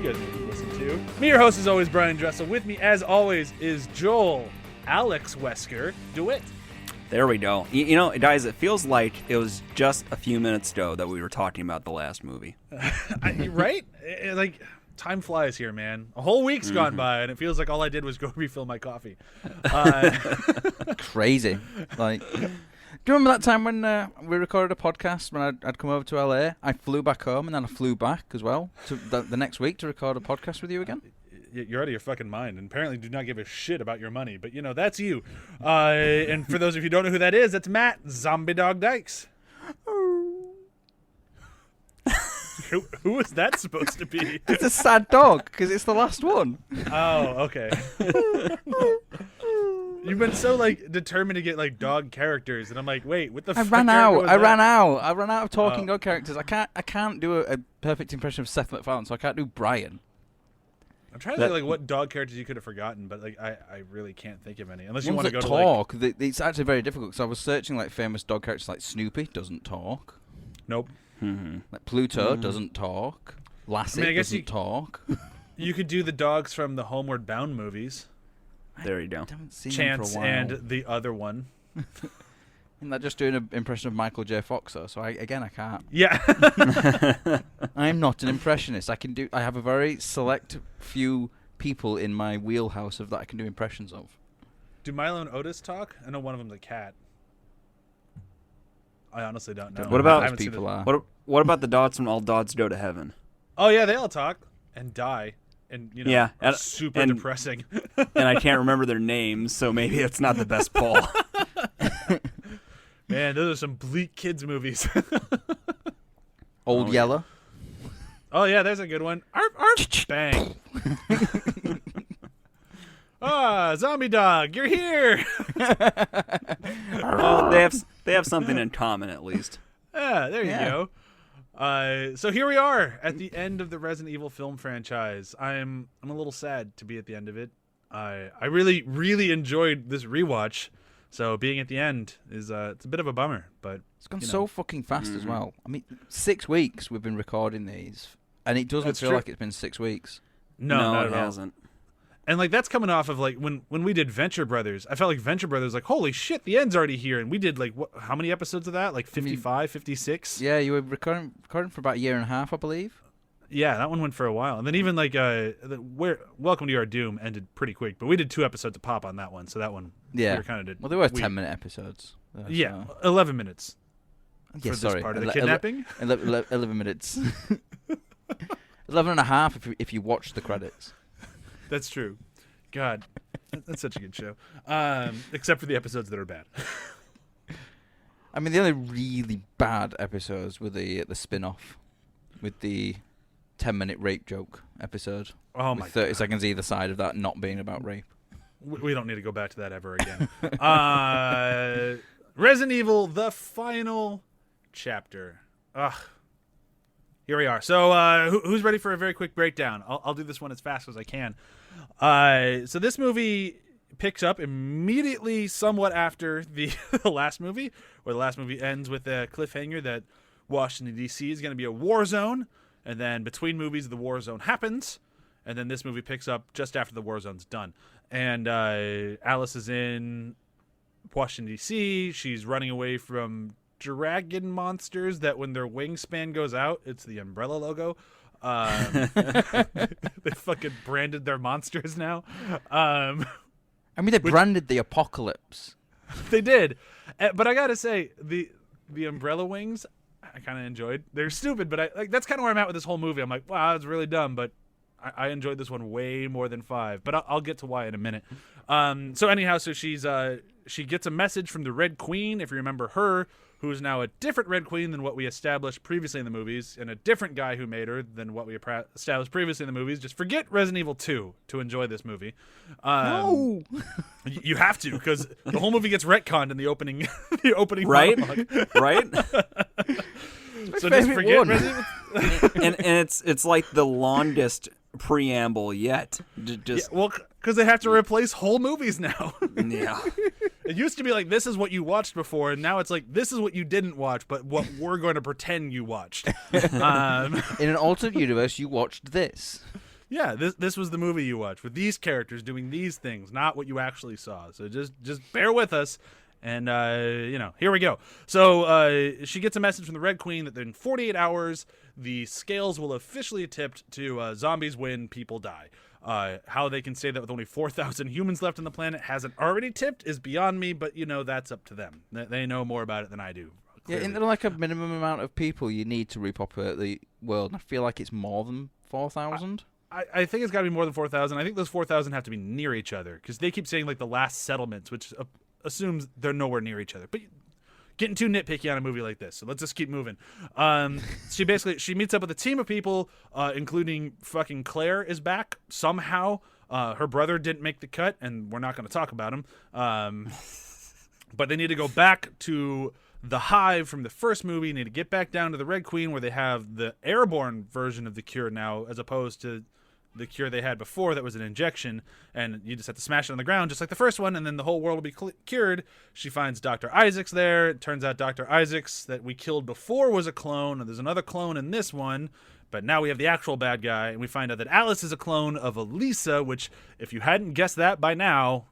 guys need to listen to. Me, your host, is always Bryan Dressel. With me, as always, is Joel, Alex Wesker, DeWitte. There we go. You know, guys, it feels like it was just a few minutes ago that we were talking about the last movie. Right? Like, time flies here, man. A whole week's gone by, and it feels like all I did was go refill my coffee. Crazy. Like, do you remember that time when we recorded a podcast when I'd come over to LA? I flew back home, and then I flew back as well to the next week to record a podcast with you again. You're out of your fucking mind, and apparently do not give a shit about your money. But, you know, that's you. And for those of you who don't know who that is, that's Matt, Zombie Dog Dykes. Who is that supposed to be? It's a sad dog, because it's the last one. Oh, okay. You've been so, like, determined to get, like, dog characters, and I'm like, wait, what the fuck? I ran out of talking dog characters. I can't do a perfect impression of Seth MacFarlane, so I can't do Brian. I'm trying to think, like, what dog characters you could have forgotten, but, like, I really can't think of any. Unless you want to go talk, to, like... It's actually very difficult, because I was searching, like, famous dog characters, like Snoopy doesn't talk. Nope. Mm-hmm. Like Pluto doesn't talk. Lassie doesn't talk. You could do the dogs from the Homeward Bound movies. There you go. I haven't seen Chance them for a while. and the other one. I'm not just doing an impression of Michael J. Fox, though, so I can't. Yeah. I'm not an impressionist. I have a very select few people in my wheelhouse of that I can do impressions of. Do Milo and Otis talk? I know one of them's a cat. I honestly don't know. What about those people are? What about the dogs from All Dogs Go to Heaven? Oh yeah, they all talk and die, and you know, Yeah, are super depressing. And I can't remember their names, so maybe it's not the best poll. Man, those are some bleak kids movies. Old Yeller. Oh yeah, there's a good one. Arf, arf, bang. Zombie dog, you're here. Well, they have something in common at least. Yeah, there you go. So here we are at the end of the Resident Evil film franchise. I'm a little sad to be at the end of it. I really enjoyed this rewatch. So being at the end is it's a bit of a bummer, but it's gone so fucking fast as well. I mean, 6 weeks we've been recording these, and it doesn't feel like it's been 6 weeks. No, it hasn't. And like that's coming off of like when we did Venture Brothers. I felt like Venture Brothers like, holy shit, the end's already here, and we did like how many episodes of that? Like 55, 56? Yeah, you were recording for about a year and a half, I believe. Yeah, that one went for a while. And then even like Welcome to Your Doom ended pretty quick, but we did 2 episodes of pop on that one, so that one we kind of did. Well, they were 10-minute episodes. Yeah, 11 minutes. Yeah, for this part of the kidnapping. 11 minutes. 11 and a half if you watch the credits. That's true. God, that's such a good show. Except for the episodes that are bad. I mean, the only really bad episodes were the spin-off with the 10-minute rape joke episode. Oh my! 30 seconds either side of that not being about rape. We don't need to go back to that ever again. Resident Evil: The Final Chapter. Ugh. Here we are. So who's ready for a very quick breakdown? I'll do this one as fast as I can. So this movie picks up immediately somewhat after the last movie, where the last movie ends with a cliffhanger that Washington, D.C. is going to be a war zone, and then between movies, the war zone happens, and then this movie picks up just after the war zone's done. And Alice is in Washington, D.C. She's running away from dragon monsters that when their wingspan goes out, it's the Umbrella logo. They fucking branded their monsters now. I mean, they branded the apocalypse. They did. But I gotta say, the Umbrella wings, I kind of enjoyed. They're stupid, but that's kind of where I'm at with this whole movie. I'm like, wow, that's really dumb, but I enjoyed this one way more than 5. But I'll get to why in a minute. So anyhow, so she gets a message from the Red Queen, if you remember her, who is now a different Red Queen than what we established previously in the movies, and a different guy who made her than what we established previously in the movies. Just forget Resident Evil 2 to enjoy this movie. No! You have to, because the whole movie gets retconned in the opening right? monologue. Right? So just forget Resident Evil. and it's like the longest preamble yet. Just well, because they have to replace whole movies now. Yeah. It used to be like, this is what you watched before, and now it's like, this is what you didn't watch, but what we're going to pretend you watched. In an alternate universe, you watched this. Yeah, this was the movie you watched with these characters doing these things, not what you actually saw. So just bear with us. And, here we go. So she gets a message from the Red Queen that in 48 hours, the scales will officially tipped to zombies win, people die. How they can say that with only 4,000 humans left on the planet hasn't already tipped is beyond me, but, that's up to them. They know more about it than I do. Clearly. Yeah, isn't there like a minimum amount of people you need to repopulate the world? And I feel like it's more than 4,000. I think it's got to be more than 4,000. I think those 4,000 have to be near each other because they keep saying, like, the last settlements, which assumes they're nowhere near each other. But getting too nitpicky on a movie like this, so let's just keep moving. She meets up with a team of people, including fucking Claire is back somehow. Her brother didn't make the cut, and we're not going to talk about him. But they need to go back to the Hive from the first movie. Need to get back down to the Red Queen, where they have the airborne version of the cure now, as opposed to the cure they had before that was an injection, and you just have to smash it on the ground just like the first one, and then the whole world will be cured. She finds Dr. Isaacs there. It turns out Dr. Isaacs that we killed before was a clone, and there's another clone in this one, but now we have the actual bad guy, and we find out that Alice is a clone of Elisa, which, if you hadn't guessed that by now,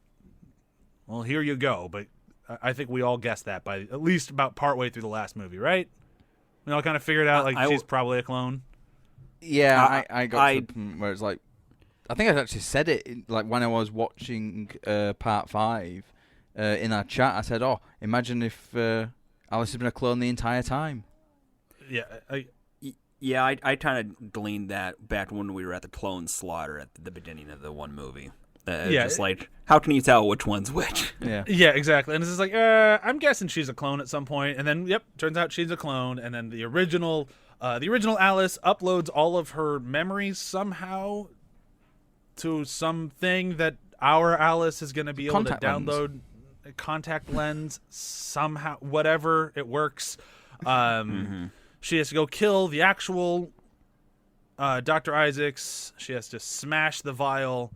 well, here you go. But I think we all guessed that by at least about partway through the last movie, right? We all kind of figured out, she's probably a clone. Yeah, I got to the point where it's like, I think I actually said it like when I was watching part 5 in our chat. I said, "Oh, imagine if Alice had been a clone the entire time." Yeah, I kind of gleaned that back when we were at the clone slaughter at the beginning of the one movie. Just like, how can you tell which one's which? Yeah, exactly. And it's just like, I'm guessing she's a clone at some point, and then turns out she's a clone, and then the original Alice uploads all of her memories somehow to something that our Alice is going to be able to download. A contact lens somehow, whatever, it works. She has to go kill the actual Dr. Isaacs. She has to smash the vial.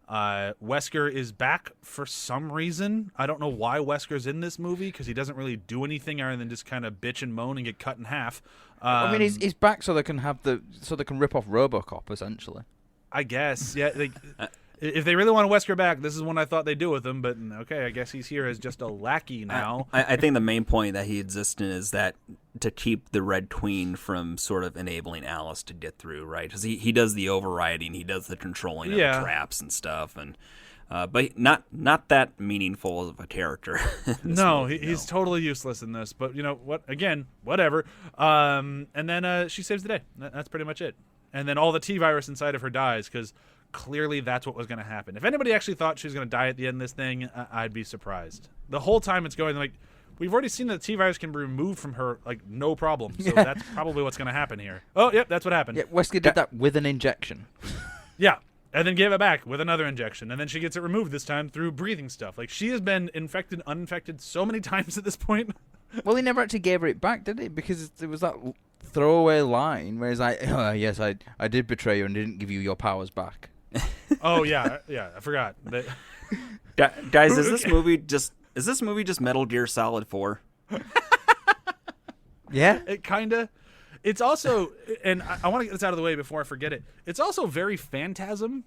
Wesker is back for some reason. I don't know why Wesker's in this movie, because he doesn't really do anything other than just kind of bitch and moan and get cut in half. I mean, he's back so they can rip off RoboCop, essentially. I guess, yeah. If they really want Wesker back, this is what I thought they'd do with him. But okay, I guess he's here as just a lackey now. I think the main point that he exists in is that to keep the Red Queen from sort of enabling Alice to get through, right? Because he does the overriding, he does the controlling of the traps and stuff, and but not that meaningful of a character. No, he's totally useless in this. But you know what? Again, whatever. And then she saves the day. That's pretty much it. And then all the T-virus inside of her dies because clearly that's what was going to happen. If anybody actually thought she was going to die at the end of this thing, I'd be surprised. The whole time it's going, like, we've already seen that the T-virus can be removed from her, like, no problem. So that's probably what's going to happen here. Oh, yep, that's what happened. Yeah, Wesker did that with an injection. Yeah, and then gave it back with another injection. And then she gets it removed this time through breathing stuff. Like, she has been infected, uninfected so many times at this point. Well, he never actually gave her it back, did he? Because it was that throwaway line where he's like, oh, yes, I did betray you and didn't give you your powers back. Oh yeah, I forgot. Guys, is this movie just Metal Gear Solid 4? Yeah, it kinda. It's also, and I want to get this out of the way before I forget it. It's also very Phantasm.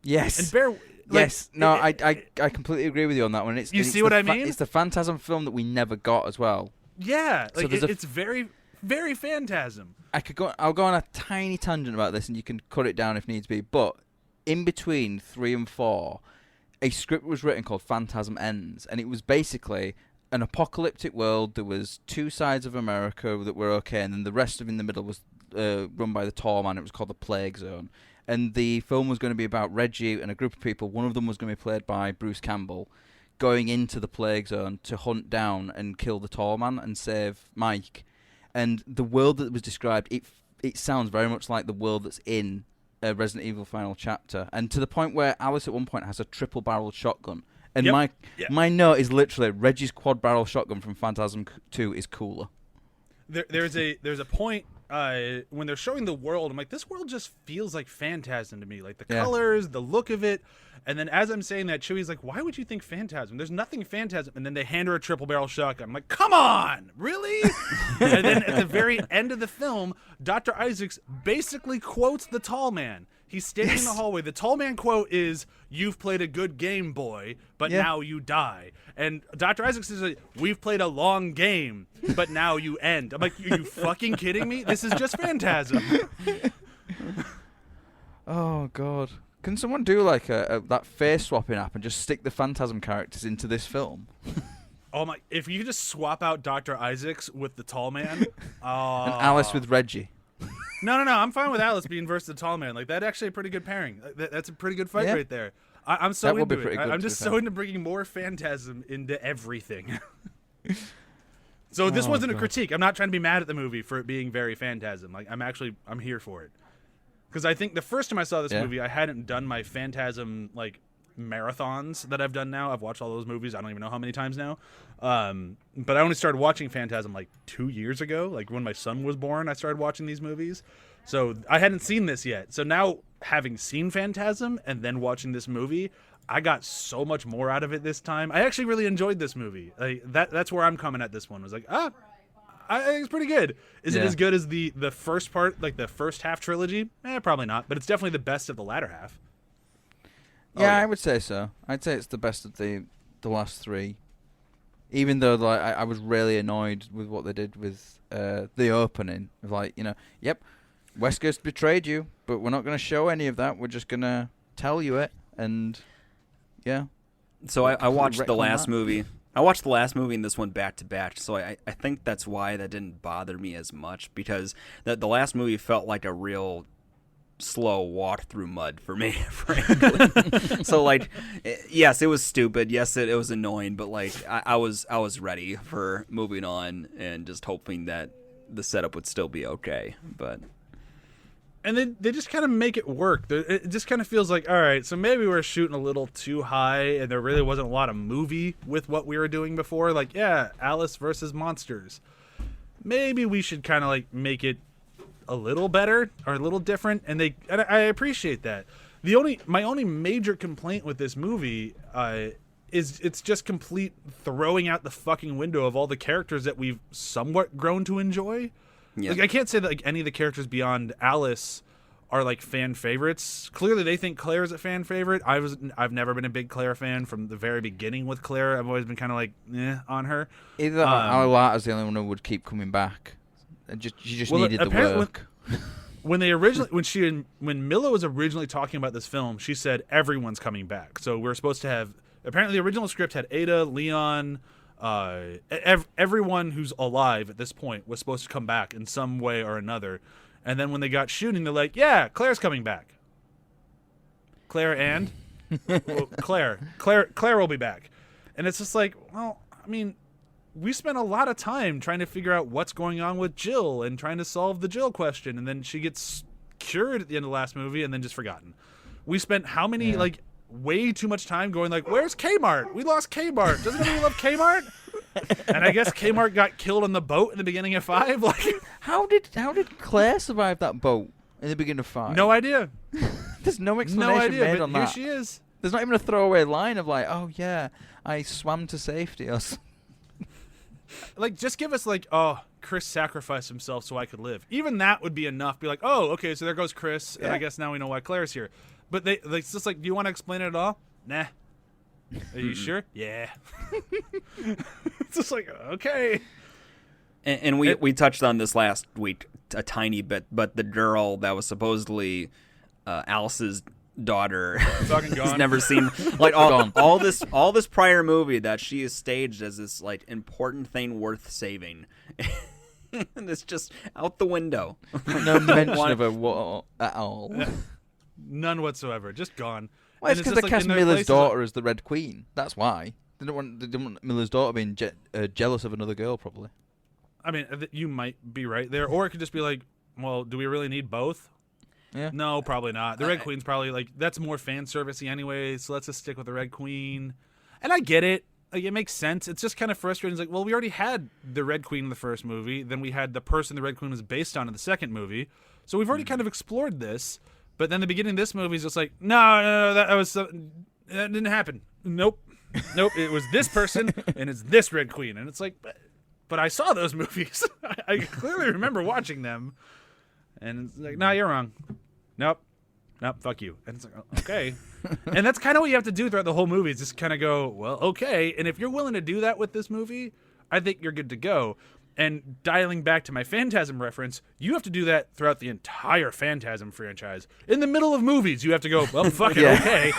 Yes. And yes. No, I completely agree with you on that one. You see what I mean? It's the Phantasm film that we never got as well. Yeah, like it's very, very Phantasm. I'll go on a tiny tangent about this, and you can cut it down if needs be. But in between 3 and 4, a script was written called Phantasm Ends, and it was basically an apocalyptic world. There was 2 sides of America that were okay, and then the rest of in the middle was run by the Tall Man. It was called the Plague Zone, and the film was going to be about Reggie and a group of people. One of them was going to be played by Bruce Campbell, going into the Plague Zone to hunt down and kill the Tall Man and save Mike. And the world that was described, it sounds very much like the world that's in Resident Evil Final Chapter, and to the point where Alice at one point has a triple-barreled shotgun. And my note is literally Reggie's quad-barrel shotgun from Phantasm 2 is cooler. There's a point when they're showing the world. I'm like, this world just feels like Phantasm to me, like the colors, the look of it, And then as I'm saying that, Chewie's like, why would you think Phantasm? There's nothing Phantasm. And then they hand her a triple barrel shotgun. I'm like, come on, really? And then at the very end of the film, Dr. Isaacs basically quotes the tall man. He's standing in the hallway. The tall man quote is, "You've played a good game, boy, but now you die." And Dr. Isaacs is like, "We've played a long game, but now you end." I'm like, are you fucking kidding me? This is just Phantasm. Oh, God. Can someone do like that face swapping app and just stick the Phantasm characters into this film? Oh my! If you could just swap out Dr. Isaacs with the tall man. And Alice with Reggie. No. I'm fine with Alice being versus the tall man. Like, that's actually a pretty good pairing. That's a pretty good fight right there. I'm so into it. I'm just so into bringing more Phantasm into everything. So this wasn't a critique. I'm not trying to be mad at the movie for it being very Phantasm. Like, I'm here for it. Because I think the first time I saw this movie, I hadn't done my Phantasm, like, marathons that I've done now. I've watched all those movies. I don't even know how many times now. But I only started watching Phantasm like 2 years ago. Like when my son was born, I started watching these movies. So I hadn't seen this yet. So now, having seen Phantasm and then watching this movie, I got so much more out of it this time. I actually really enjoyed this movie. Like, that's where I'm coming at this one. I was like, I think it's pretty good. Is it as good as the first part, like the first half trilogy? Probably not. But it's definitely the best of the latter half. Yeah, I would say so. I'd say it's the best of the last three. Even though like I was really annoyed with what they did with the opening. Of like, yep, Wesker's betrayed you, but we're not going to show any of that. We're just going to tell you it. And, yeah. So I watched the last movie. I watched the last movie and this one back to back. So I think that's why that didn't bother me as much. Because the last movie felt like a real slow walk through mud for me, frankly. So like, yes, it was stupid. Yes, it was annoying, but like I was ready for moving on and just hoping that the setup would still be okay. But and they just kind of make it work. It just kind of feels like, all right, so maybe we're shooting a little too high, and there really wasn't a lot of movie with what we were doing before. Like, yeah, Alice versus monsters. Maybe we should kind of like make it a little better or a little different, and I appreciate that. My only major complaint with this movie is it's just complete throwing out the fucking window of all the characters that we've somewhat grown to enjoy. Yeah. Like, I can't say that like any of the characters beyond Alice are like fan favorites. Clearly they think Claire's a fan favorite. I've never been a big Claire fan from the very beginning with Claire. I've always been kind of like on her. Either Arlata's the only one who would keep coming back. She just needed the work. When Milla was originally talking about this film, she said everyone's coming back. So we're supposed to have. Apparently, the original script had Ada, Leon, everyone who's alive at this point was supposed to come back in some way or another. And then when they got shooting, they're like, "Yeah, Claire's coming back." Claire and Claire will be back, and it's just like, well, I mean. We spent a lot of time trying to figure out what's going on with Jill and trying to solve the Jill question, and then she gets cured at the end of the last movie and then just forgotten. We spent how many, way too much time going like, where's Kmart? We lost Kmart. Doesn't anybody love Kmart? And I guess Kmart got killed on the boat in the beginning of 5. Like, how did Claire survive that boat in the beginning of 5? No idea. There's no explanation made on that. Here she is. There's not even a throwaway line of like, oh yeah, I swam to safety or something. Like, just give us, like, oh, Chris sacrificed himself so I could live. Even that would be enough. Be like, oh, okay, so there goes Chris, and I guess now we know why Claire's here. But it's just like, do you want to explain it at all? Nah. Are you sure? Yeah. It's just like, okay. And we touched on this last week a tiny bit, but the girl that was supposedly Alice's daughter has never seen like all this prior movie that she is staged as this like important thing worth saving. And it's just out the window. No mention of her at all. None whatsoever. Just gone. Well, it's because they cast Miller's daughter as the Red Queen. That's why. They didn't want Miller's daughter being jealous of another girl, probably. I mean, you might be right there. Or it could just be like, well, do we really need both? Yeah. No, probably not. The Red Queen's probably like, that's more fan servicey anyway, so let's just stick with the Red Queen. And I get it. Like, it makes sense. It's just kind of frustrating. It's like, well, we already had the Red Queen in the first movie. Then we had the person the Red Queen was based on in the second movie. So we've already kind of explored this. But then the beginning of this movie is just like, no, that was that didn't happen. Nope. It was this person and it's this Red Queen, and it's like, but I saw those movies. I clearly remember watching them, and it's like, no, you're wrong. Nope, fuck you. And it's like, okay. And that's kind of what you have to do throughout the whole movie, is just kind of go, well, okay. And if you're willing to do that with this movie, I think you're good to go. And dialing back to my Phantasm reference, you have to do that throughout the entire Phantasm franchise. In the middle of movies, you have to go, well, fuck it, okay.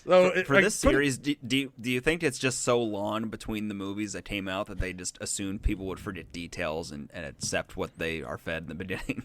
So for this series, do you think it's just so long between the movies that came out that they just assumed people would forget details and accept what they are fed in the beginning?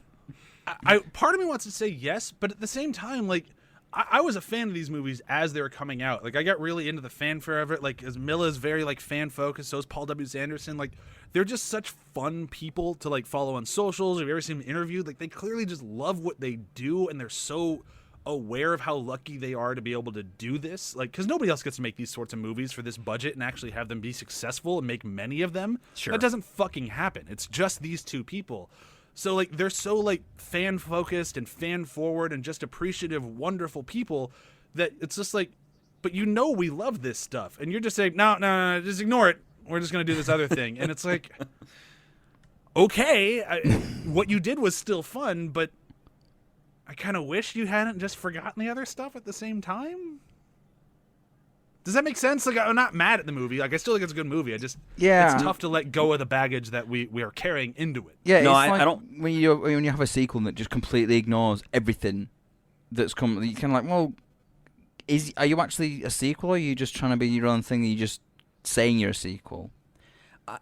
Part of me wants to say yes, but at the same time, like, I was a fan of these movies as they were coming out. Like, I got really into the fanfare of it. Like, as Milla's very, like, fan-focused, so is Paul W. Sanderson. Like, they're just such fun people to, like, follow on socials. Have you ever seen them interviewed? Like, they clearly just love what they do, and they're so aware of how lucky they are to be able to do this. Like, because nobody else gets to make these sorts of movies for this budget and actually have them be successful and make many of them. Sure. That doesn't fucking happen. It's just these two people. So, like, they're so, like, fan-focused and fan-forward and just appreciative, wonderful people that it's just like, but you know we love this stuff. And you're just saying, no, just ignore it. We're just going to do this other thing. And it's like, okay, what you did was still fun, but I kind of wish you hadn't just forgotten the other stuff at the same time. Does that make sense? Like, I'm not mad at the movie. Like, I still think it's a good movie. It's tough to let go of the baggage that we are carrying into it. Yeah, no, it's like I don't. When you have a sequel that just completely ignores everything that's come, you kind of like, well, are you actually a sequel, or are you just trying to be your own thing? Are you just saying you're a sequel?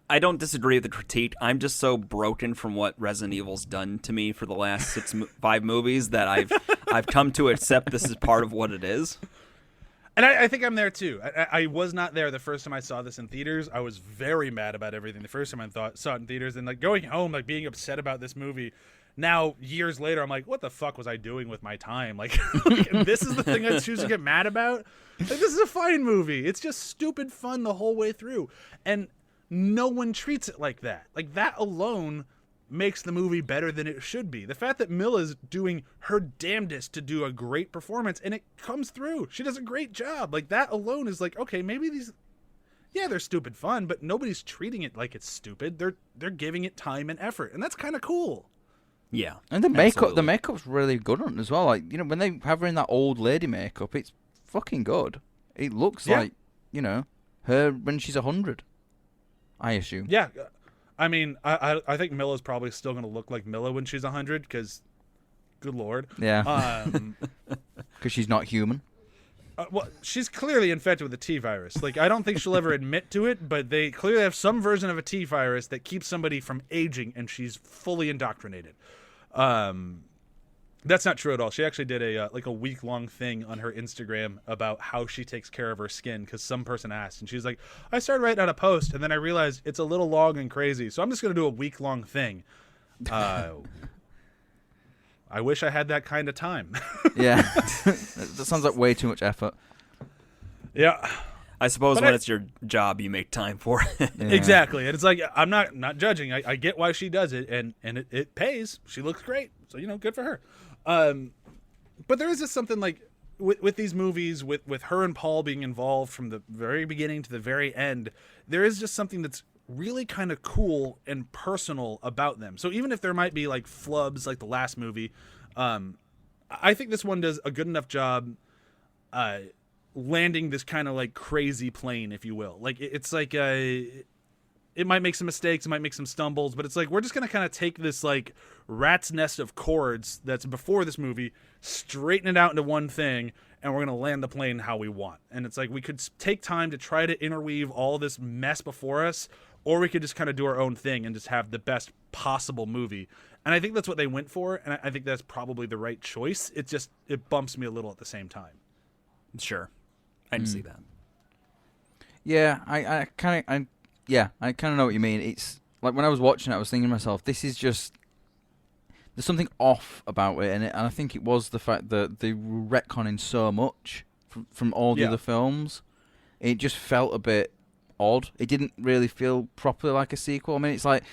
I don't disagree with the critique. I'm just so broken from what Resident Evil's done to me for the last 5 movies that I've come to accept this is part of what it is. And I think I'm there too. I was not there the first time I saw this in theaters. I was very mad about everything the first time I saw it in theaters, and like going home, like being upset about this movie. Now, years later, I'm like, what the fuck was I doing with my time? Like, this is the thing I choose to get mad about? Like, this is a fine movie. It's just stupid fun the whole way through. And no one treats it like that. Like, that alone makes the movie better than it should be. The fact that Milla's doing her damnedest to do a great performance, and it comes through. She does a great job. Like, that alone is like, okay, maybe these, yeah, they're stupid fun, but nobody's treating it like it's stupid. They're giving it time and effort, and that's kind of cool. Yeah, and the makeup's really good on it as well. Like, you know, when they have her in that old lady makeup, it's fucking good. It looks like, you know, her when she's 100. I assume. Yeah. I mean, I think Milla's probably still going to look like Milla when she's 100, because, good lord. Yeah. Because she's not human. Well, she's clearly infected with the T-virus. Like, I don't think she'll ever admit to it, but they clearly have some version of a T-virus that keeps somebody from aging, and she's fully indoctrinated. That's not true at all. She actually did a week-long thing on her Instagram about how she takes care of her skin, because some person asked, and she's like, I started writing out a post, and then I realized it's a little long and crazy, so I'm just going to do a week-long thing. I wish I had that kind of time. Yeah. That sounds like way too much effort. Yeah. I suppose when it's your job, you make time for it. Yeah. Exactly. And it's like, I'm not judging. I get why she does it, and it pays. She looks great. So, you know, good for her. But there is just something like with these movies, with her and Paul being involved from the very beginning to the very end, there is just something that's really kind of cool and personal about them. So even if there might be like flubs like the last movie, I think this one does a good enough job landing this kind of like crazy plane, if you will. Like it's like it might make some mistakes, it might make some stumbles, but it's like we're just gonna kind of take this like rat's nest of chords that's before this movie, straighten it out into one thing, and we're gonna land the plane how we want. And it's like we could take time to try to interweave all this mess before us, or we could just kind of do our own thing and just have the best possible movie. And I think that's what they went for, and I think that's probably the right choice. It bumps me a little at the same time. Sure, I can see that. Yeah, I kind of know what you mean. It's like when I was watching it, I was thinking to myself, this is just, there's something off about it, and I think it was the fact that they were retconning so much from all the other films. It just felt a bit odd. It didn't really feel properly like a sequel. I mean, it's like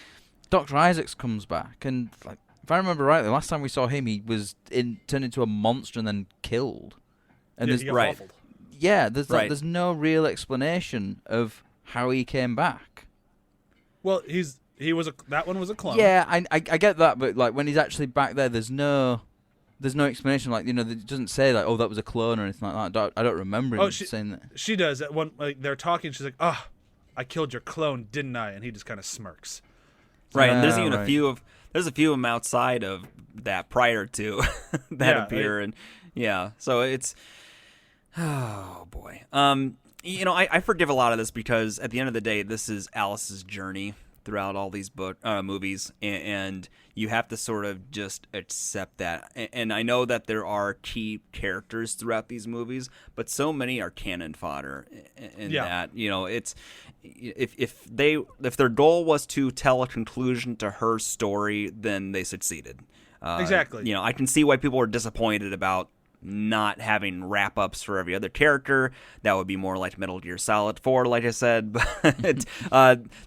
Dr. Isaacs comes back, and like if I remember rightly, the last time we saw him, he was turned into a monster and then killed. And Yeah, there's he got waffled. Yeah, there's no real explanation of how he came back. Well, that one was a clone. Yeah, I get that, but like when he's actually back there, there's no explanation. Like, it doesn't say like, oh, that was a clone or anything like that. I don't remember him saying that. She does. At one, like they're talking, she's like, "Ah, I killed your clone, didn't I?" And he just kind of smirks. Right, and there's even a few of them outside of that prior to that appear, and so it's oh boy. I forgive a lot of this because at the end of the day, this is Alice's journey throughout all these movies, and you have to sort of just accept that. And I know that there are key characters throughout these movies, but so many are cannon fodder in that. It's if their goal was to tell a conclusion to her story, then they succeeded. Exactly. I can see why people are disappointed about not having wrap-ups for every other character. That would be more like Metal Gear Solid 4, like I said. But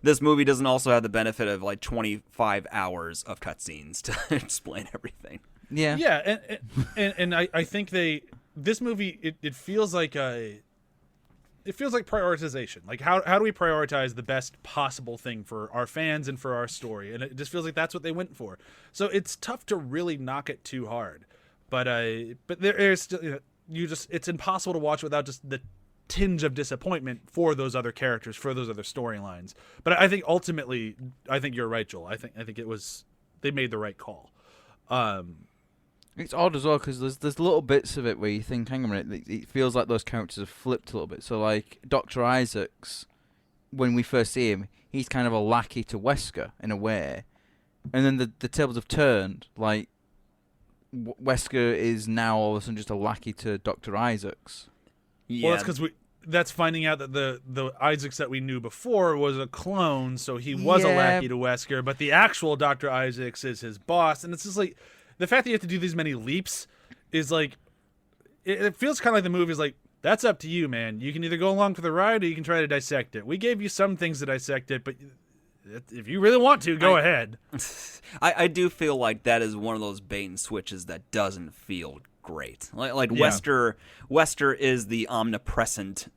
this movie doesn't also have the benefit of like 25 hours of cutscenes to explain everything. Yeah. Yeah, and I think this movie it feels like prioritization. Like how do we prioritize the best possible thing for our fans and for our story? And it just feels like that's what they went for. So it's tough to really knock it too hard. But there's still, it's impossible to watch without just the tinge of disappointment for those other characters, for those other storylines. But I think ultimately, I think you're right, Joel. I think they made the right call. It's odd as well because there's little bits of it where you think, hang on a minute, it feels like those characters have flipped a little bit. So like Dr. Isaacs, when we first see him, he's kind of a lackey to Wesker in a way, and then the tables have turned. Like Wesker is now all of a sudden just a lackey to Dr. Isaacs. Yeah. Well, that's because that's finding out that the Isaacs that we knew before was a clone, so he was a lackey to Wesker, but the actual Dr. Isaacs is his boss. And it's just like the fact that you have to do these many leaps is like it feels kind of like the movie is like, that's up to you, man. You can either go along for the ride or you can try to dissect it. We gave you some things to dissect it, but if you really want to, go ahead. I do feel like that is one of those bait and switches that doesn't feel great. Like Wesker is the omnipresent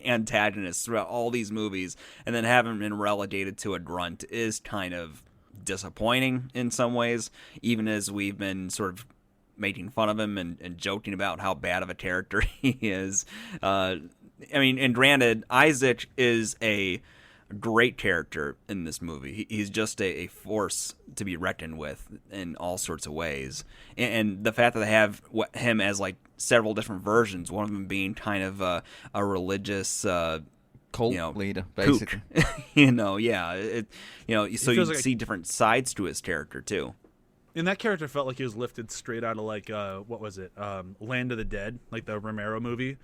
antagonist throughout all these movies, and then having been relegated to a grunt is kind of disappointing in some ways, even as we've been sort of making fun of him and joking about how bad of a character he is. And granted, Isaac is a great character in this movie. He's just a force to be reckoned with in all sorts of ways. And the fact that they have him as like several different versions, one of them being kind of a religious cult leader, basically. So you see different sides to his character too. And that character felt like he was lifted straight out of like what was it? Land of the Dead, like the Romero movie.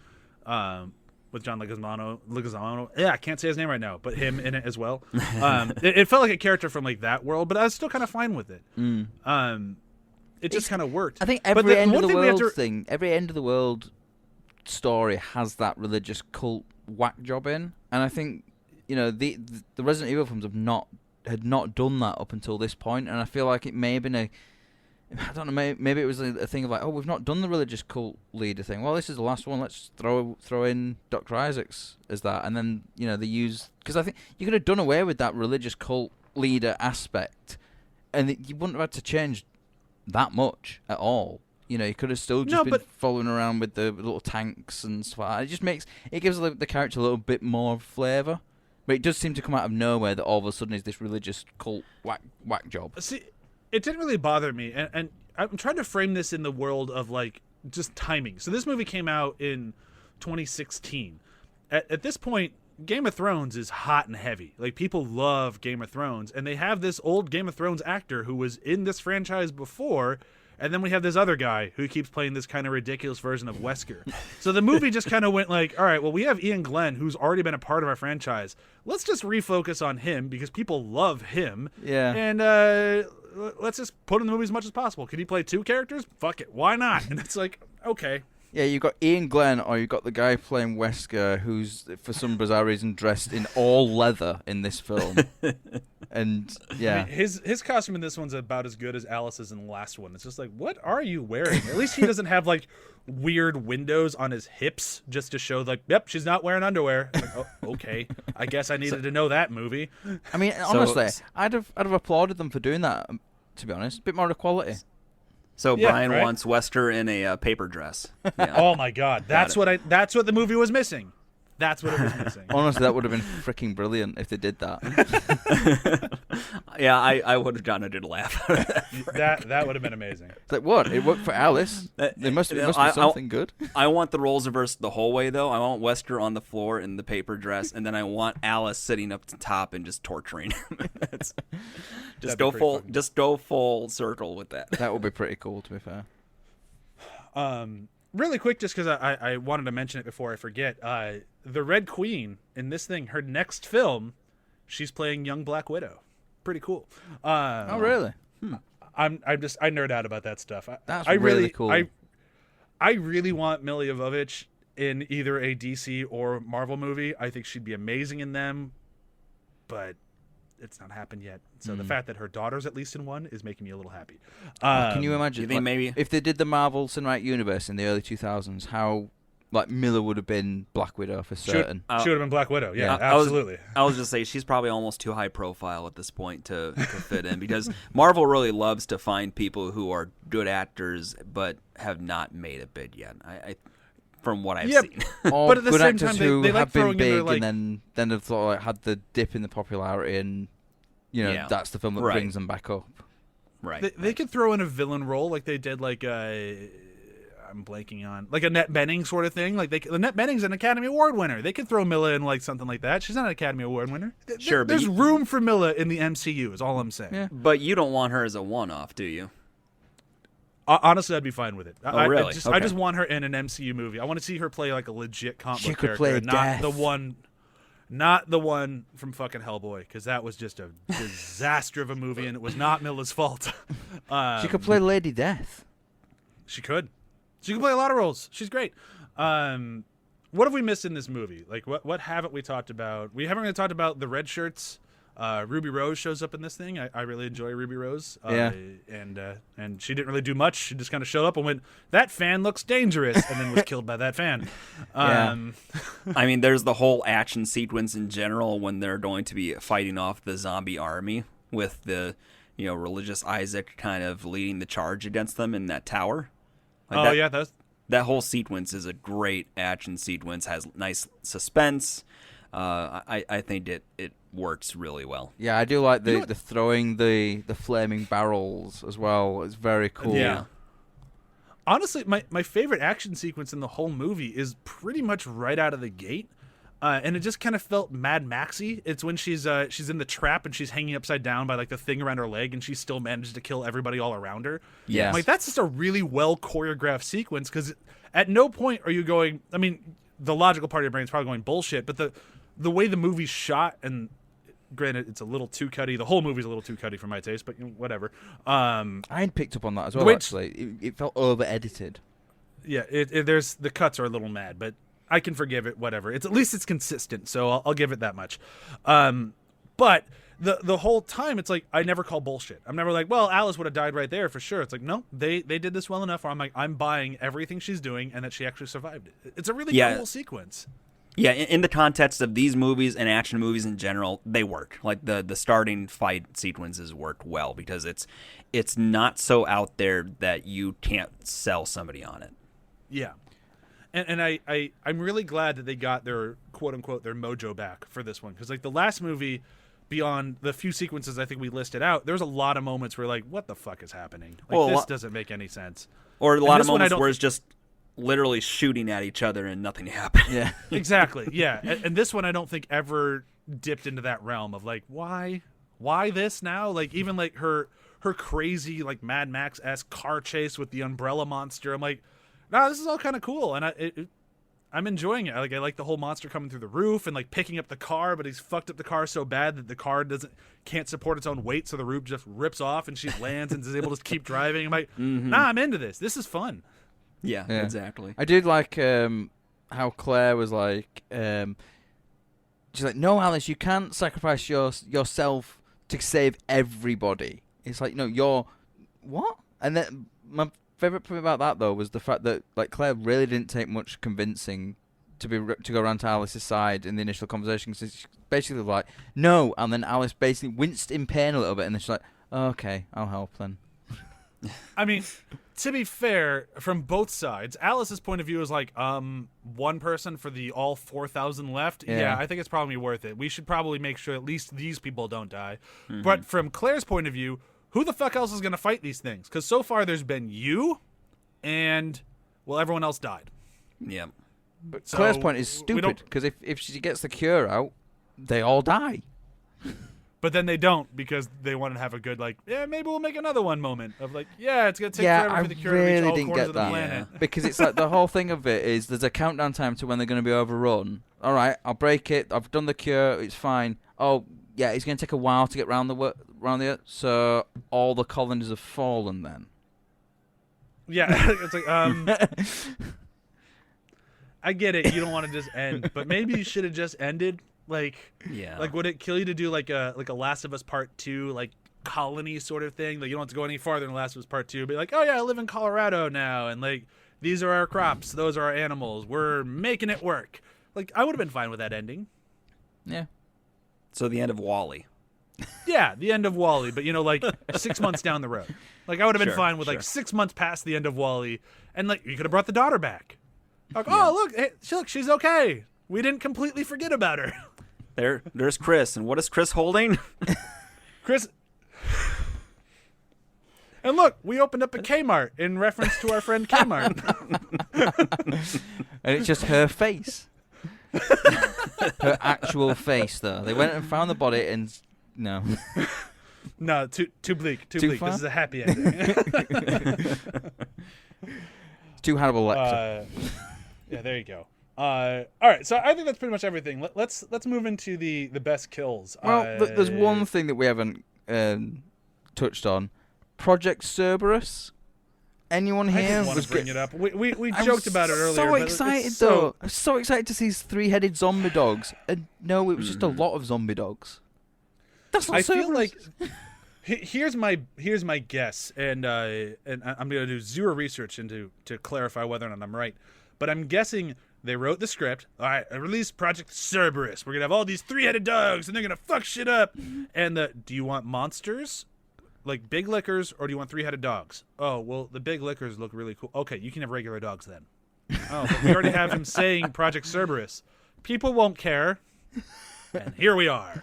With John Leguizamo. Yeah, I can't say his name right now, but him in it as well. It felt like a character from like that world, but I was still kind of fine with it. It just kind of worked. I think every end of the world every end of the world story has that religious cult whack job in, and I think the Resident Evil films had not done that up until this point, and I feel like it may have been I don't know, maybe it was a thing of like, oh, we've not done the religious cult leader thing. Well, this is the last one. Let's throw in Dr. Isaacs as that. And then, they use... Because I think you could have done away with that religious cult leader aspect, and you wouldn't have had to change that much at all. You could have still just been following around with the little tanks and stuff like that. It just gives the character a little bit more flavour. But it does seem to come out of nowhere that all of a sudden is this religious cult whack job. See... It didn't really bother me, and I'm trying to frame this in the world of like just timing. So this movie came out in 2016. At this point, Game of Thrones is hot and heavy. Like people love Game of Thrones, and they have this old Game of Thrones actor who was in this franchise before, and then we have this other guy who keeps playing this kind of ridiculous version of Wesker. So the movie just kind of went like, all right, well, we have Ian Glenn, who's already been a part of our franchise. Let's just refocus on him because people love him. Yeah. And let's just put him in the movie as much as possible. Can he play two characters? Fuck it. Why not? And it's like, okay, Yeah, you got Ian Glenn, or you got the guy playing Wesker, who's for some bizarre reason dressed in all leather in this film. And yeah, I mean, his costume in this one's about as good as Alice's in the last one. It's just like, what are you wearing? At least he doesn't have like weird windows on his hips just to show like, yep, she's not wearing underwear. Like, oh, okay, I guess I needed to know that movie. I mean, honestly, I'd have applauded them for doing that. To be honest, a bit more equality. So Yeah, Bryan right? wants Wesker in a paper dress. Yeah. Oh my God, that's what the movie was missing. That's what it was missing. Honestly, that would have been freaking brilliant if they did that. Yeah, I would have gotten a good laugh out of that. That would have been amazing. It's like, what? It worked for Alice. There must be something good. I want the roles reversed the whole way, though. I want Wesker on the floor in the paper dress, and then I want Alice sitting up to top and just torturing him. Just go full circle with that. That would be pretty cool, to be fair. Really quick, just because I wanted to mention it before I forget. The Red Queen in this thing, her next film, she's playing young Black Widow. Pretty cool. Oh, really? I nerd out about that stuff. That's I really cool. I really want Milla Jovovich in either a DC or Marvel movie. I think she'd be amazing in them, but it's not happened yet. So the fact that her daughter's at least in one is making me a little happy. Can you imagine? You think maybe if they did the Marvel Cinematic Universe in the early 2000s, how like Milla would have been Black Widow for certain? She would have been Black Widow. Yeah, I absolutely. I was just saying she's probably almost too high profile at this point to fit in, because Marvel really loves to find people who are good actors but have not made it big yet. I from what I've seen. Or but at the good same actors time, who they have like been throwing in their, big like, and then have sort of like had the dip in the popularity, and that's the film that Right. brings them back up. Right. They could throw in a villain role like they did, like I'm blanking on, like a Annette Bening sort of thing. Like Annette Bening's an Academy Award winner. They could throw Milla in like something like that. She's not an Academy Award winner. Sure, but there's room for Milla in the MCU. Is all I'm saying. Yeah. But you don't want her as a one-off, do you? Honestly, I'd be fine with it. Really? I just want her in an MCU movie. I want to see her play like a legit comic She book could character, play not Death. the one from fucking Hellboy, because that was just a disaster of a movie, and it was not Milla's fault. She could play Lady Death. She could play a lot of roles. She's great. What have we missed in this movie? Like, what haven't we talked about? We haven't really talked about the red shirts. Ruby Rose shows up in this thing. I really enjoy Ruby Rose. And she didn't really do much. She just kind of showed up and went, "That fan looks dangerous," and then was killed by that fan. I mean, there's the whole action sequence in general when they're going to be fighting off the zombie army with the, religious Isaac kind of leading the charge against them in that tower. That whole sequence is a great action sequence. Has nice suspense. I think it works really well. Yeah, I do like the throwing the flaming barrels as well. It's very cool. Yeah. Honestly, my favorite action sequence in the whole movie is pretty much right out of the gate. And it just kind of felt Mad Maxy. It's when she's in the trap and she's hanging upside down by like the thing around her leg, and she still manages to kill everybody all around her. Yeah, like that's just a really well choreographed sequence, because at no point are you going. I mean, the logical part of your brain is probably going bullshit, but the way the movie's shot, and granted it's a little too cutty. The whole movie's a little too cutty for my taste, but whatever. I had picked up on that as well. Actually, it felt over edited. Yeah, there's the cuts are a little mad, but I can forgive it, whatever. At least it's consistent, so I'll give it that much. But the whole time, it's like I never call bullshit. I'm never like, well, Alice would have died right there for sure. It's like, no, they did this well enough where I'm like, I'm buying everything she's doing and that she actually survived it. It's a really cool sequence. Yeah, in the context of these movies and action movies in general, they work. Like the starting fight sequences work well because it's not so out there that you can't sell somebody on it. Yeah. And I'm really glad that they got their quote-unquote their mojo back for this one, because like the last movie, beyond the few sequences I think we listed out, there's a lot of moments where like, what the fuck is happening? Like, this doesn't make any sense. Or a lot of moments where it's just literally shooting at each other and nothing happened. Yeah, exactly. Yeah, and this one I don't think ever dipped into that realm of like, why this now? Like even like her crazy like Mad Max-esque car chase with the umbrella monster. I'm like, nah, this is all kind of cool, and I'm enjoying it. I like the whole monster coming through the roof and like picking up the car, but he's fucked up the car so bad that the car can't support its own weight, so the roof just rips off and she lands and is able to keep driving. I'm like, nah, I'm into this. This is fun. Yeah, exactly. I did like how Claire was like, she's like, no, Alice, you can't sacrifice yourself to save everybody. It's like, no, you're what? And then my favorite point about that though was the fact that like Claire really didn't take much convincing to go around to Alice's side in the initial conversation. So she's basically like, no, and then Alice basically winced in pain a little bit, and then she's like, oh, okay, I'll help then. I mean, to be fair, from both sides, Alice's point of view is like, one person for the all 4,000 left. Yeah, I think it's probably worth it. We should probably make sure at least these people don't die. Mm-hmm. But from Claire's point of view, who the fuck else is going to fight these things? Because so far there's been you and, well, everyone else died. Yeah. But so Claire's point is stupid, because if she gets the cure out, they all die. But then they don't, because they want to have a good, like, yeah, maybe we'll make another one moment of like, yeah, it's going to take forever for the cure to reach all corners of the planet. Yeah. Because it's like the whole thing of it is there's a countdown time to when they're going to be overrun. All right, I'll break it. I've done the cure. It's fine. Oh, yeah, it's going to take a while to get round the Earth. So all the colonies have fallen then. Yeah, it's like, I get it. You don't want to just end, but maybe you should have just ended. Like, like, would it kill you to do like a Last of Us Part 2, like colony sort of thing? Like, you don't have to go any farther than Last of Us Part 2. Be like, oh yeah, I live in Colorado now, and like these are our crops, those are our animals. We're making it work. Like, I would have been fine with that ending. Yeah. So the end of WALL-E. Yeah, the end of WALL-E, but like 6 months down the road. Like, I would have been fine with like 6 months past the end of WALL-E, and like you could have brought the daughter back. Like, oh look, hey, she's okay. We didn't completely forget about her. There's Chris, and what is Chris holding? Chris. And look, we opened up a Kmart in reference to our friend Kmart. And it's just her face. Her actual face, though. They went and found the body, and no. No, too bleak. Too bleak. Far? This is a happy ending. Too Hannibal Lecter. Yeah, there you go. All right, so I think that's pretty much everything. Let's move into the best kills. Well, there's one thing that we haven't touched on. Project Cerberus. Anyone here? I didn't want to bring it up. We joked about it earlier. So excited though. I was so excited to see these 3-headed zombie dogs, and no, it was just a lot of zombie dogs. That's not Cerberus. Feel like here's my guess, and I'm gonna do zero research to clarify whether or not I'm right, but I'm guessing. They wrote the script. All right, I released Project Cerberus. We're going to have all these 3-headed dogs, and they're going to fuck shit up. And do you want monsters, like big lickers, or do you want 3-headed dogs? Oh, well, the big lickers look really cool. Okay, you can have regular dogs then. Oh, but we already have him saying Project Cerberus. People won't care. And here we are.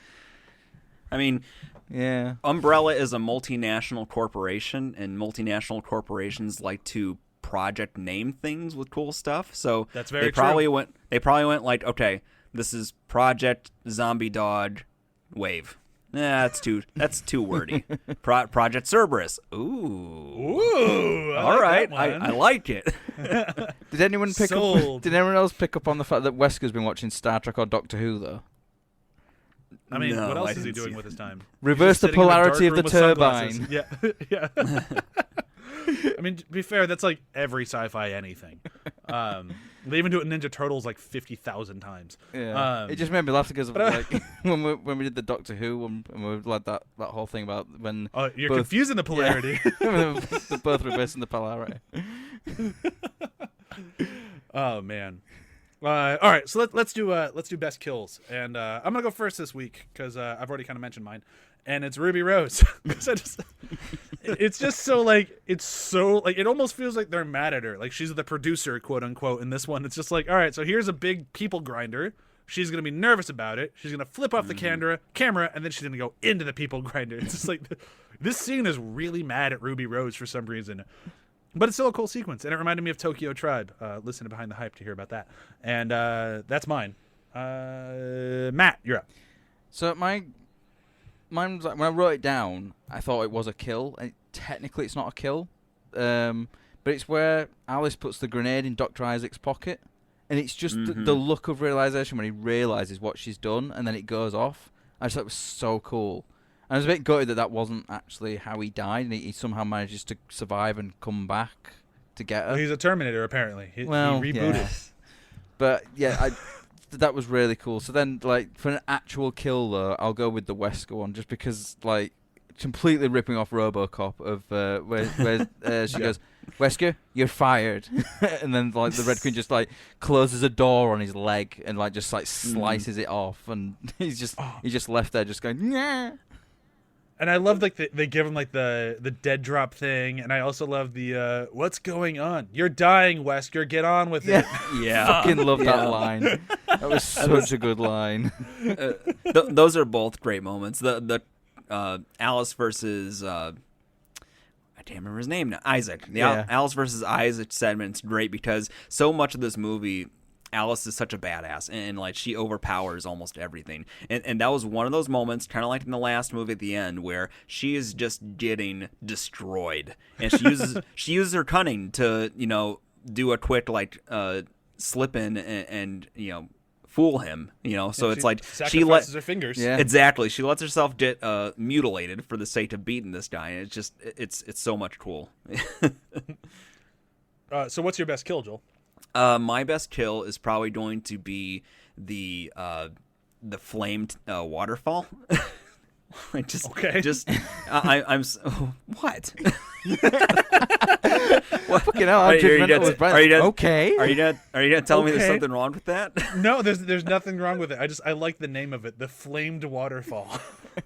I mean, yeah. Umbrella is a multinational corporation, and multinational corporations like to project name things with cool stuff, so that's very they probably went like, okay, this is Project Zombie Dog Wave. That's too wordy. Project Cerberus. Ooh, all right, I like it. Did anyone else pick up on the fact that Wesker's been watching Star Trek or Doctor Who though? I mean, what else is he doing with his time? Reverse the polarity of the turbine. Yeah. I mean, to be fair, that's like every sci-fi anything. They even do it in Ninja Turtles like 50,000 times. Yeah. It just made me laugh because of like when we did the Doctor Who and we like that whole thing about when you're confusing the polarity. Yeah. They're both reversing the polarity. Oh man. All right, so let's do best kills, and I'm gonna go first this week because I've already kind of mentioned mine, and it's Ruby Rose. It's just so like it almost feels like they're mad at her, like she's the producer, quote unquote. In this one, it's just like, all right, so here's a big people grinder. She's gonna be nervous about it. She's gonna flip off the camera, and then she's gonna go into the people grinder. It's just like this scene is really mad at Ruby Rose for some reason. But it's still a cool sequence, and it reminded me of Tokyo Tribe. Listen to Behind the Hype to hear about that. And that's mine. Matt, you're up. So mine was like, when I wrote it down, I thought it was a kill. And technically, it's not a kill. But it's where Alice puts the grenade in Dr. Isaac's pocket. And it's just the look of realization when he realizes what she's done, and then it goes off. I just thought it was so cool. I was a bit gutted that wasn't actually how he died, and he somehow manages to survive and come back to get her. Well, he's a Terminator, apparently. He rebooted. Yeah. But yeah, that was really cool. So then, like, for an actual kill, though, I'll go with the Wesker one, just because, like, completely ripping off RoboCop of where she goes, Wesker, you're fired. And then, like, the Red Queen just, like, closes a door on his leg and, like, just, like, slices it off. And he's just left there just going, yeah. And I love, like, they give him, like, the dead drop thing. And I also love the, what's going on? You're dying, Wesker. Get on with it. Yeah. Fucking love that line. That was such a good line. Those are both great moments. The Alice versus... I can't remember his name now. Isaac. Alice versus Isaac segment's great because so much of this movie... Alice is such a badass, and like she overpowers almost everything. And that was one of those moments, kind of like in the last movie at the end, where she is just getting destroyed, and she uses her cunning to do a quick slip in and fool him. So it's like she sacrifices her fingers. Yeah. Exactly. She lets herself get mutilated for the sake of beating this guy, and it's so much cool. So what's your best kill, Joel? My best kill is probably going to be the flamed waterfall. I'm what? Fucking hell, I'm judgmental with Bryan. Okay. Are you gonna tell me there's something wrong with that? No, there's nothing wrong with it. I like the name of it, the flamed waterfall.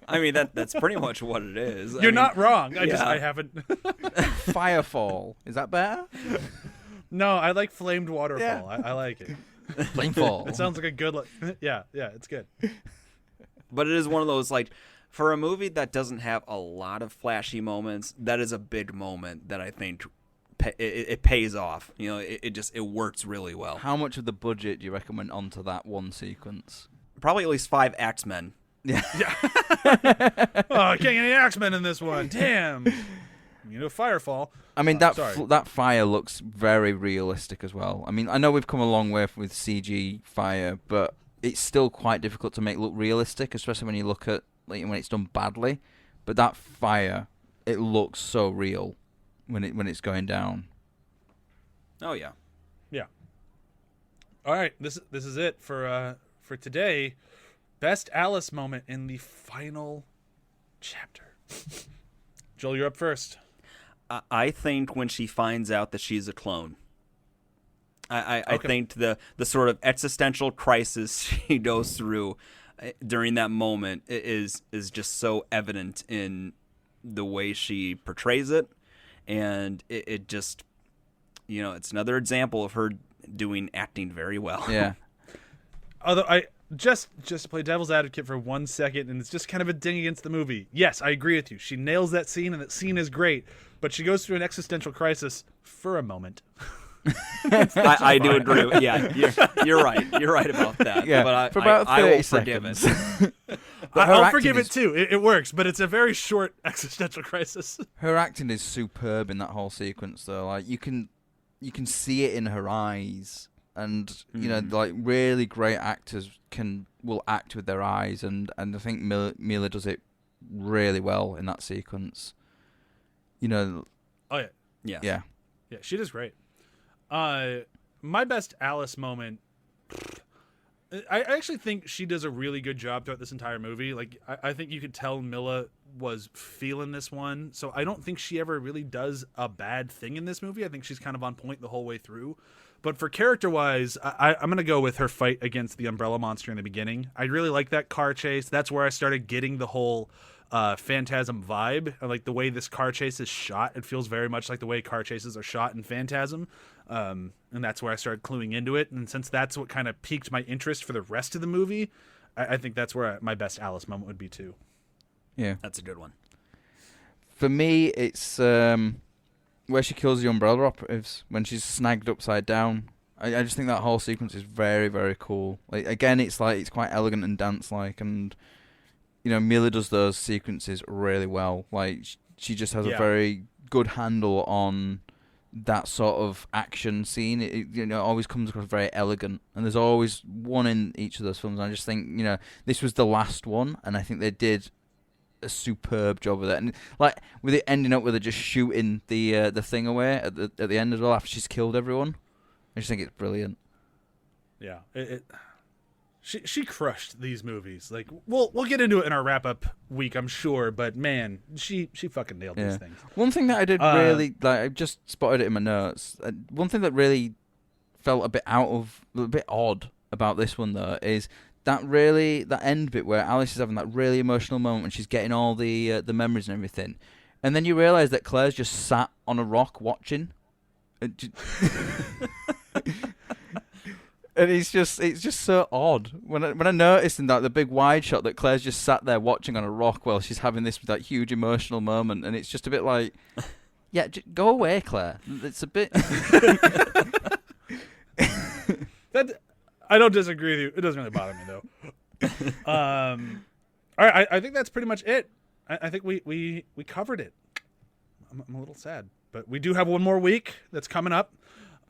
I mean that's pretty much what it is. You're not wrong. I haven't. Firefall. Is that better? No, I like flamed waterfall. Yeah. I like it. Flamefall. It sounds like a good. Yeah, it's good. But it is one of those, like, for a movie that doesn't have a lot of flashy moments, that is a big moment that I think it pays off. It works really well. How much of the budget do you reckon went onto that one sequence? Probably at least 5 X-Men. Yeah. Oh, I can't get any X-Men in this one. Damn. Firefall. I mean, that fire looks very realistic as well. I mean, I know we've come a long way with CG fire, but it's still quite difficult to make look realistic, especially when you look at when it's done badly. But that fire, it looks so real when it's going down. Oh yeah. Yeah. All right, this is it for today. Best Alice moment in the final chapter. Joel, you're up first. I think when she finds out that she's a clone. I think the sort of existential crisis she goes through during that moment is just so evident in the way she portrays it, and it just it's another example of her doing acting very well. Yeah. Although I just to play devil's advocate for 1 second, and it's just kind of a ding against the movie. Yes, I agree with you. She nails that scene, and that scene is great. But she goes through an existential crisis for a moment. I do agree. Yeah, you're right. You're right about that. Yeah, but for about 30 I will seconds. forgive it. I'll forgive it too. It works, but it's a very short existential crisis. Her acting is superb in that whole sequence, though. Like you can see it in her eyes, and like really great actors will act with their eyes, and I think Mila does it really well in that sequence. Oh yeah. Yeah. Yeah, she does great. My best Alice moment, I actually think she does a really good job throughout this entire movie. Like, I think you could tell Mila was feeling this one, so I don't think she ever really does a bad thing in this movie. I think she's kind of on point the whole way through. But for character-wise, I'm going to go with her fight against the Umbrella Monster in the beginning. I really like that car chase. That's where I started getting the whole Phantasm vibe. I like the way this car chase is shot. It feels very much like the way car chases are shot in Phantasm. And that's where I started cluing into it. And since that's what kind of piqued my interest for the rest of the movie, I think that's where my best Alice moment would be too. Yeah. That's a good one. For me, it's where she kills the Umbrella Operatives when she's snagged upside down. I just think that whole sequence is very, very cool. Like, again, it's quite elegant and dance-like, and Mila does those sequences really well. Like, she just has a very good handle on that sort of action scene. It always comes across very elegant, and there's always one in each of those films. And I just think this was the last one, and I think they did a superb job with it, and like with it ending up with her just shooting the thing away at the end as well after she's killed everyone. I just think it's brilliant. Yeah, she crushed these movies. Like we'll get into it in our wrap up week, I'm sure. But man, she fucking nailed these things. One thing that I did really like, I just spotted it in my notes. One thing that really felt a bit odd about this one though is that end bit where Alice is having that really emotional moment when she's getting all the memories and everything, and then you realise that Claire's just sat on a rock watching. And it's just so odd when I noticed in that the big wide shot that Claire's just sat there watching on a rock while she's having this that huge emotional moment, and it's just a bit like, yeah, go away, Claire. It's a bit. That I don't disagree with you. It doesn't really bother me though. All right, I think that's pretty much it. I think we covered it. I'm a little sad, but we do have one more week that's coming up.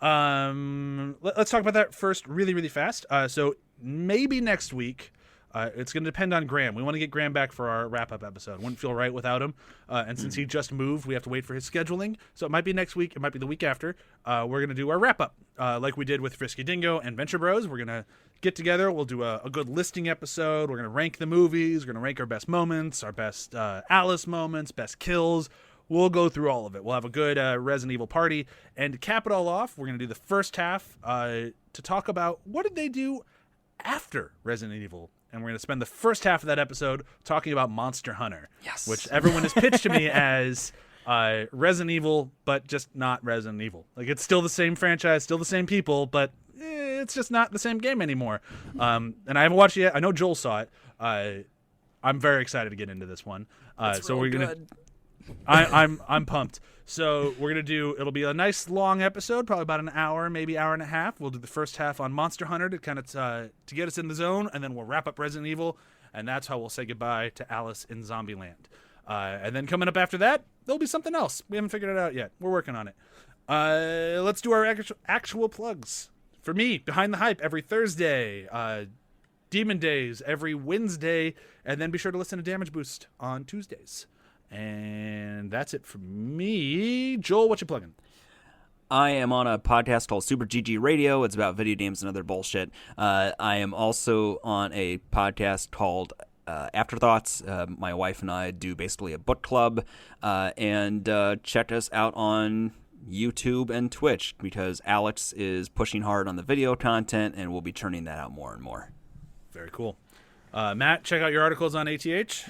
Let's talk about that first really, really fast. So maybe next week, it's going to depend on Graham. We want to get Graham back for our wrap-up episode. Wouldn't feel right without him. And since he just moved, we have to wait for his scheduling. So it might be next week. It might be the week after. We're going to do our wrap-up like we did with Frisky Dingo and Venture Bros. We're going to get together. We'll do a good listing episode. We're going to rank the movies. We're going to rank our best moments, our best Alice moments, best kills. We'll go through all of it. We'll have a good Resident Evil party. And to cap it all off, we're going to do the first half to talk about what did they do after Resident Evil. And we're going to spend the first half of that episode talking about Monster Hunter. Yes. Which everyone has pitched to me as Resident Evil, but just not Resident Evil. Like, it's still the same franchise, still the same people, but it's just not the same game anymore. And I haven't watched it yet. I know Joel saw it. I'm very excited to get into this one. So we're going to... I'm pumped. So we're gonna it'll be a nice long episode, probably about an hour, maybe hour and a half. We'll do the first half on Monster Hunter to kind of to get us in the zone, and then we'll wrap up Resident Evil, and that's how we'll say goodbye to Alice in Zombieland. And then coming up after that, there'll be something else. We haven't figured it out yet. We're working on it. Let's do our actual plugs. For me, Behind the Hype every Thursday. Demon Days every Wednesday, and then be sure to listen to Damage Boost on Tuesdays. And that's it for me. Joel, what you plugging? I am on a podcast called Super GG Radio. It's about video games and other bullshit. I am also on a podcast called Afterthoughts. My wife and I do basically a book club. And check us out on YouTube and Twitch because Alex is pushing hard on the video content, and we'll be turning that out more and more. Very cool. Matt, check out your articles on ATH.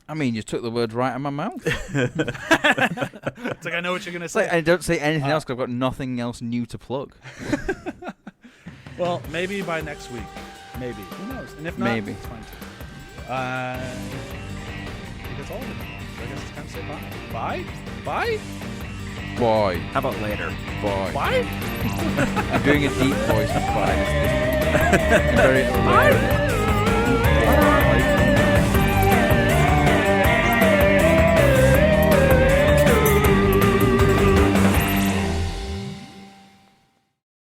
I mean, you took the words right out of my mouth. It's like I know what you're going to say. Like, I don't say anything else because I've got nothing else new to plug. Well, maybe by next week. Maybe. Who knows? And if not, maybe. It's fine too. I think that's all of it. So I guess it's time to say bye. Bye? Bye? Bye. How about later? Bye. Bye? I'm doing a deep voice of bye. I'm very aware of it.